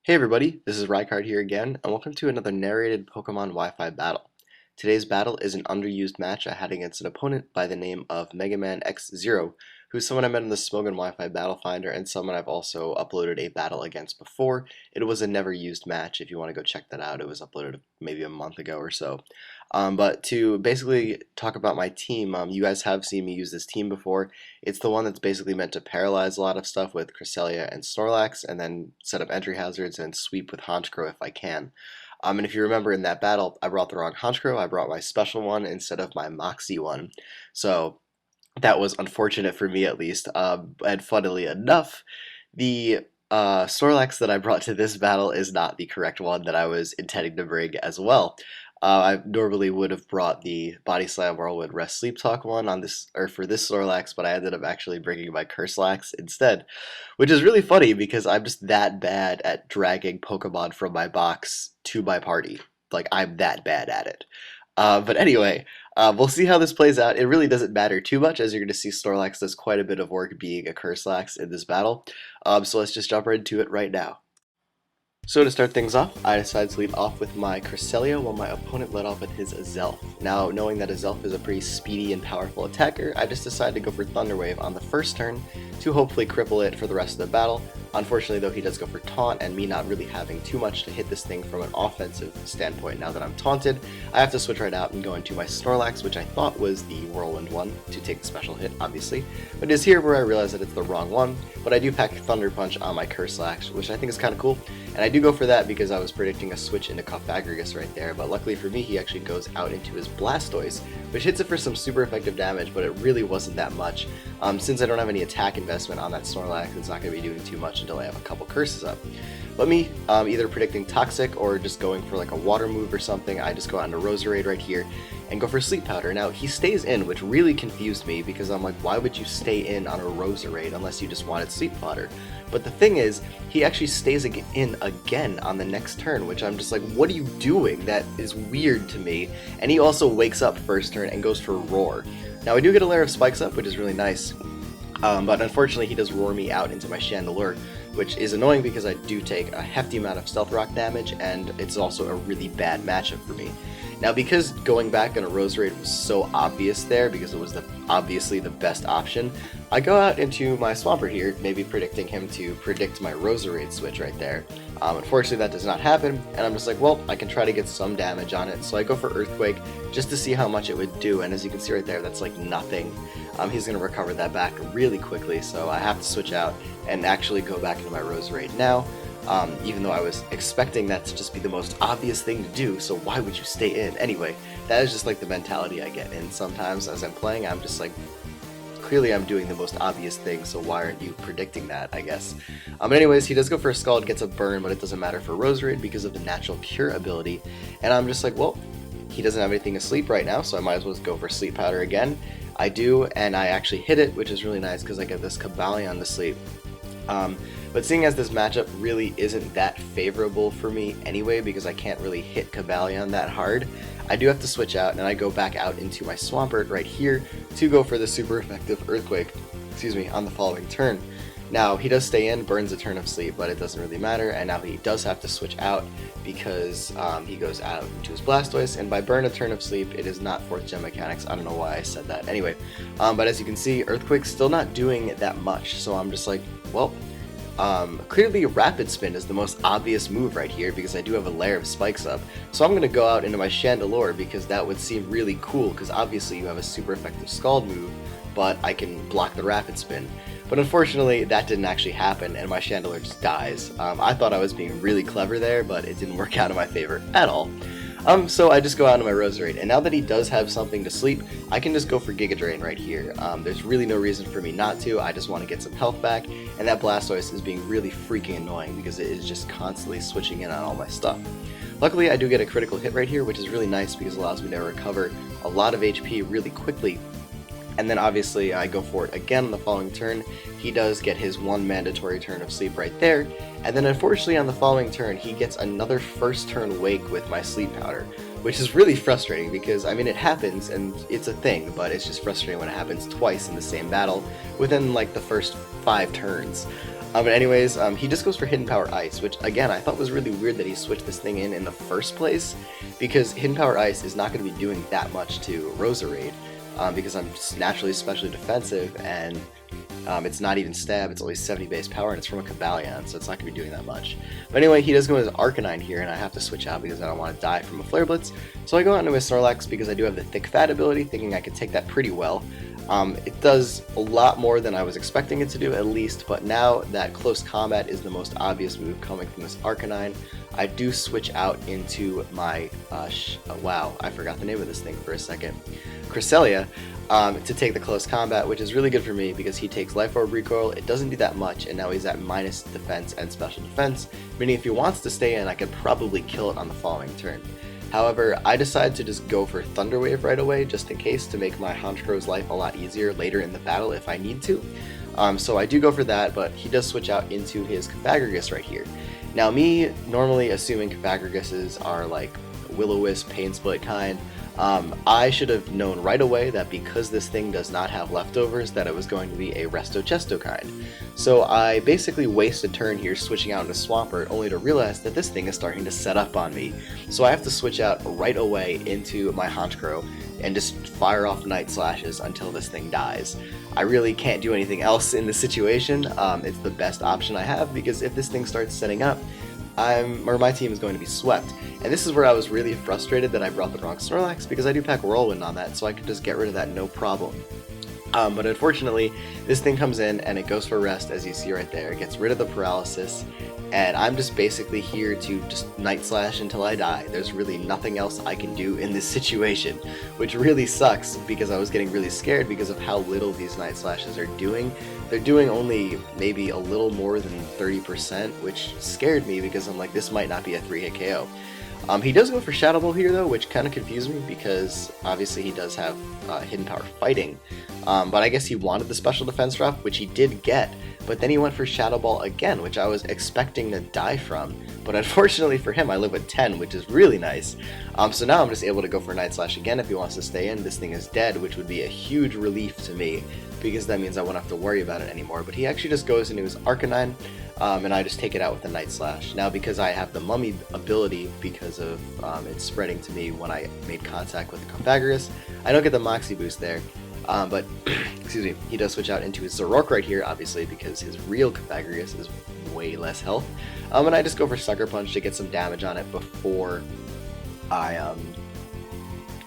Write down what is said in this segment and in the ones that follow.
Hey everybody, this is Rykard here again, and welcome to another narrated Pokemon Wi-Fi battle. Today's battle is an underused match I had against an opponent by the name of MegamanxZero, who's someone I met in the Smogon Wi-Fi Battle Finder and someone I've also uploaded a battle against before. It was a never used match. If you want to go check that out, it was uploaded maybe a month ago or so. But to basically talk about my team, you guys have seen me use this team before. It's the one that's basically meant to paralyze a lot of stuff with Cresselia and Snorlax, and then set up entry hazards and sweep with Honchkrow if I can. And if you remember in that battle, I brought the wrong Honchkrow. I brought my special one instead of my Moxie one. So that was unfortunate for me at least. And funnily enough, the Snorlax that I brought to this battle is not the correct one that I was intending to bring as well. I normally would have brought the Body Slam Whirlwind Rest Sleep Talk one on this, or for this Snorlax, but I ended up actually bringing my Curselax instead, which is really funny because I'm just that bad at dragging Pokemon from my box to my party. Like, I'm that bad at it. But anyway, we'll see how this plays out. It really doesn't matter too much, as you're going to see Snorlax does quite a bit of work being a Curselax in this battle. So let's just jump right into it right now. So to start things off, I decided to lead off with my Cresselia while my opponent led off with his Azelf. Now, knowing that Azelf is a pretty speedy and powerful attacker, I just decided to go for Thunder Wave on the first turn to hopefully cripple it for the rest of the battle. Unfortunately though, he does go for Taunt, and me not really having too much to hit this thing from an offensive standpoint now that I'm taunted, I have to switch right out and go into my Snorlax, which I thought was the Whirlwind one, to take the special hit, obviously. But it is here where I realize that it's the wrong one, but I do pack Thunder Punch on my Curselax, which I think is kind of cool. And I do go for that because I was predicting a switch into Cofagrigus right there, but luckily for me, he actually goes out into his Blastoise, which hits it for some super effective damage, but it really wasn't that much. Since I don't have any attack investment on that Snorlax, it's not going to be doing too much until I have a couple curses up. But me, either predicting Toxic or just going for like a water move or something, I just go out into Roserade right here and go for Sleep Powder. Now, he stays in, which really confused me because I'm like, why would you stay in on a Roserade unless you just wanted Sleep Powder? But the thing is, he actually stays in again on the next turn, which I'm just like, what are you doing? That is weird to me. And he also wakes up first turn and goes for Roar. Now, I do get a layer of Spikes up, which is really nice. But unfortunately, he does roar me out into my Chandelure, which is annoying because I do take a hefty amount of Stealth Rock damage, and it's also a really bad matchup for me. Now, because going back on a Roserade was so obvious there, because it was obviously the best option, I go out into my Swampert here, maybe predicting him to predict my Roserade switch right there. Unfortunately, that does not happen, and I'm just like, well, I can try to get some damage on it, so I go for Earthquake just to see how much it would do, and as you can see right there, that's like nothing. He's going to recover that back really quickly, so I have to switch out and actually go back into my Roserade now. Even though I was expecting that to just be the most obvious thing to do, so why would you stay in? Anyway, that is just like the mentality I get in sometimes as I'm playing. I'm just like, clearly I'm doing the most obvious thing, so why aren't you predicting that, I guess. But anyways, he does go for a Scald, gets a burn, but it doesn't matter for Roserade because of the natural cure ability, and I'm just like, well, he doesn't have anything to sleep right now, so I might as well go for Sleep Powder again. I do, and I actually hit it, which is really nice because I get this Cobalion to sleep. But seeing as this matchup really isn't that favorable for me anyway, because I can't really hit Cobalion that hard, I do have to switch out, and I go back out into my Swampert right here to go for the super effective Earthquake, on the following turn. Now, he does stay in, burns a turn of sleep, but it doesn't really matter, and now he does have to switch out because he goes out into his Blastoise, and by burn a turn of sleep, it is not 4th gen mechanics. I don't know why I said that. Anyway, but as you can see, Earthquake's still not doing that much, so I'm just like, well, clearly Rapid Spin is the most obvious move right here because I do have a layer of Spikes up, so I'm going to go out into my Chandelure because that would seem really cool because obviously you have a super effective Scald move, but I can block the Rapid Spin. But unfortunately, that didn't actually happen, and my Chandelure just dies. I thought I was being really clever there, but it didn't work out in my favor at all. So I just go out into my Roserade, and now that he does have something to sleep, I can just go for Giga Drain right here. There's really no reason for me not to. I just want to get some health back, and that Blastoise is being really freaking annoying because it is just constantly switching in on all my stuff. Luckily, I do get a critical hit right here, which is really nice because it allows me to recover a lot of HP really quickly. And then obviously I go for it again on the following turn. He does get his one mandatory turn of sleep right there, and then unfortunately on the following turn he gets another first turn wake with my Sleep Powder, which is really frustrating because, I mean, it happens and it's a thing, but it's just frustrating when it happens twice in the same battle within like the first 5 turns. But anyways, he just goes for Hidden Power Ice, which again I thought was really weird that he switched this thing in the first place, because Hidden Power Ice is not going to be doing that much to Roserade, because I'm just naturally especially defensive, and it's not even stab, it's only 70 base power, and it's from a Cobalion, so it's not going to be doing that much. But anyway, he does go with his Arcanine here, and I have to switch out because I don't want to die from a Flare Blitz. So I go out into his Snorlax because I do have the Thick Fat ability, thinking I could take that pretty well. It does a lot more than I was expecting it to do, at least, but now that Close Combat is the most obvious move coming from this Arcanine, I do switch out into my, wow, I forgot the name of this thing for a second, Cresselia, to take the Close Combat, which is really good for me because he takes Life Orb Recoil. It doesn't do that much, and now he's at minus defense and special defense, meaning if he wants to stay in, I could probably kill it on the following turn. However, I decided to just go for Thunder Wave right away, just in case, to make my Honchkro's life a lot easier later in the battle if I need to. So I do go for that, but he does switch out into his Cofagrigus right here. Now me, normally assuming Cofagriguses are like Will-O-Wisp, Pain Split kind, I should have known right away that because this thing does not have leftovers, that it was going to be a Resto Chesto kind. So I basically waste a turn here switching out into Swampert, only to realize that this thing is starting to set up on me. So I have to switch out right away into my Honchkrow and just fire off Night Slashes until this thing dies. I really can't do anything else in this situation. It's the best option I have, because if this thing starts setting up, my team is going to be swept. And this is where I was really frustrated that I brought the wrong Snorlax, because I do pack Whirlwind on that, so I could just get rid of that no problem. But unfortunately, this thing comes in and it goes for rest, as you see right there. It gets rid of the paralysis, and I'm just basically here to just Night Slash until I die. There's really nothing else I can do in this situation, which really sucks because I was getting really scared because of how little these Night Slashes are doing. They're doing only maybe a little more than 30%, which scared me because I'm like, this might not be a 3-hit KO. He does go for Shadow Ball here though, which kind of confused me because obviously he does have Hidden Power Fighting, but I guess he wanted the Special Defense drop, which he did get, but then he went for Shadow Ball again, which I was expecting to die from, but unfortunately for him I live with 10, which is really nice. So now I'm just able to go for Night Slash again if he wants to stay in. This thing is dead, which would be a huge relief to me, because that means I won't have to worry about it anymore, but he actually just goes into his Arcanine, and I just take it out with a Night Slash. Now because I have the Mummy ability, because of it spreading to me when I made contact with the Cofagrigus, I don't get the Moxie boost there, but excuse me, he does switch out into his Zoroark right here, obviously because his real Cofagrigus is way less health, and I just go for Sucker Punch to get some damage on it before I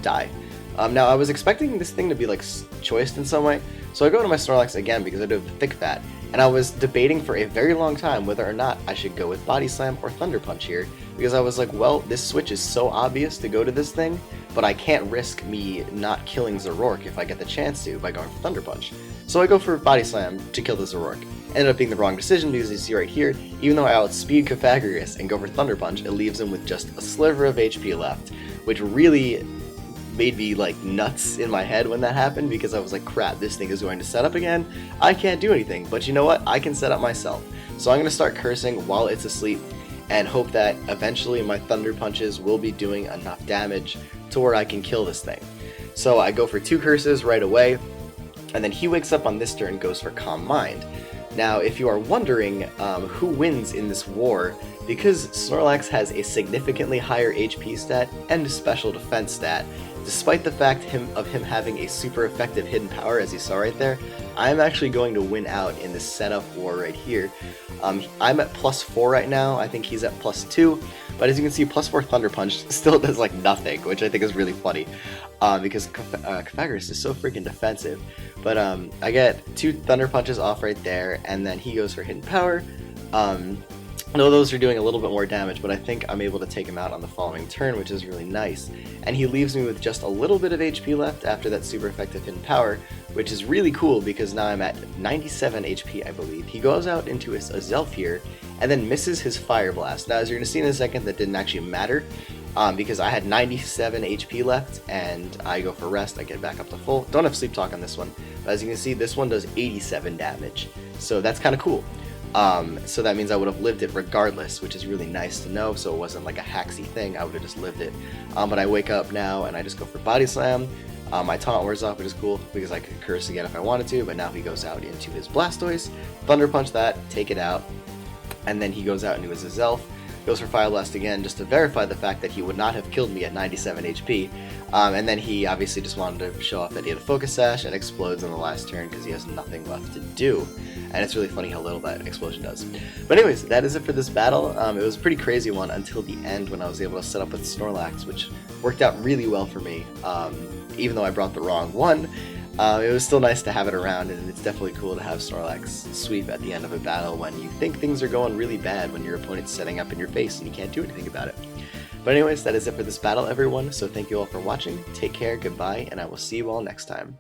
die. Now I was expecting this thing to be like choiced in some way, so I go to my Snorlax again because I do have the Thick Fat, and I was debating for a very long time whether or not I should go with Body Slam or Thunder Punch here, because I was like, well, this switch is so obvious to go to this thing, but I can't risk me not killing Zoroark if I get the chance to by going for Thunder Punch. So I go for Body Slam to kill the Zoroark. Ended up being the wrong decision because you see right here, even though I outspeed Cofagrigus and go for Thunder Punch, it leaves him with just a sliver of HP left, which really made me like nuts in my head when that happened, because I was like, crap, this thing is going to set up again, I can't do anything, but you know what, I can set up myself. So I'm going to start cursing while it's asleep and hope that eventually my Thunder Punches will be doing enough damage to where I can kill this thing. So I go for 2 curses right away, and then he wakes up on this turn and goes for Calm Mind. Now if you are wondering who wins in this war, because Snorlax has a significantly higher HP stat and a special defense stat, despite the fact of him having a super effective hidden power, as you saw right there, I'm actually going to win out in this setup war right here. I'm at +4 right now, I think he's at +2, but as you can see, +4 Thunder Punch still does like nothing, which I think is really funny, because Cofagrigus is so freaking defensive. But I get 2 Thunder Punches off right there, and then he goes for Hidden Power. I know those are doing a little bit more damage, but I think I'm able to take him out on the following turn, which is really nice. And he leaves me with just a little bit of HP left after that super effective Hidden Power, which is really cool because now I'm at 97 HP, I believe. He goes out into his Azelf here, and then misses his Fire Blast. Now, as you're going to see in a second, that didn't actually matter, because I had 97 HP left, and I go for rest, I get back up to full. Don't have Sleep Talk on this one, but as you can see, this one does 87 damage, so that's kind of cool. So that means I would have lived it regardless, which is really nice to know, so it wasn't like a hacksy thing, I would have just lived it. But I wake up now and I just go for Body Slam, My taunt wears off, which is cool because I could curse again if I wanted to, but now he goes out into his Blastoise, Thunder Punch that, take it out, and then he goes out into his Azelf, goes for Fire Blast again just to verify the fact that he would not have killed me at 97 HP, and then he obviously just wanted to show off that he had a Focus Sash and explodes on the last turn because he has nothing left to do. And it's really funny how little that explosion does. But anyways, that is it for this battle. It was a pretty crazy one until the end when I was able to set up with Snorlax, which worked out really well for me. Even though I brought the wrong one, it was still nice to have it around, and it's definitely cool to have Snorlax sweep at the end of a battle when you think things are going really bad, when your opponent's setting up in your face and you can't do anything about it. But anyways, that is it for this battle, everyone, so thank you all for watching, take care, goodbye, and I will see you all next time.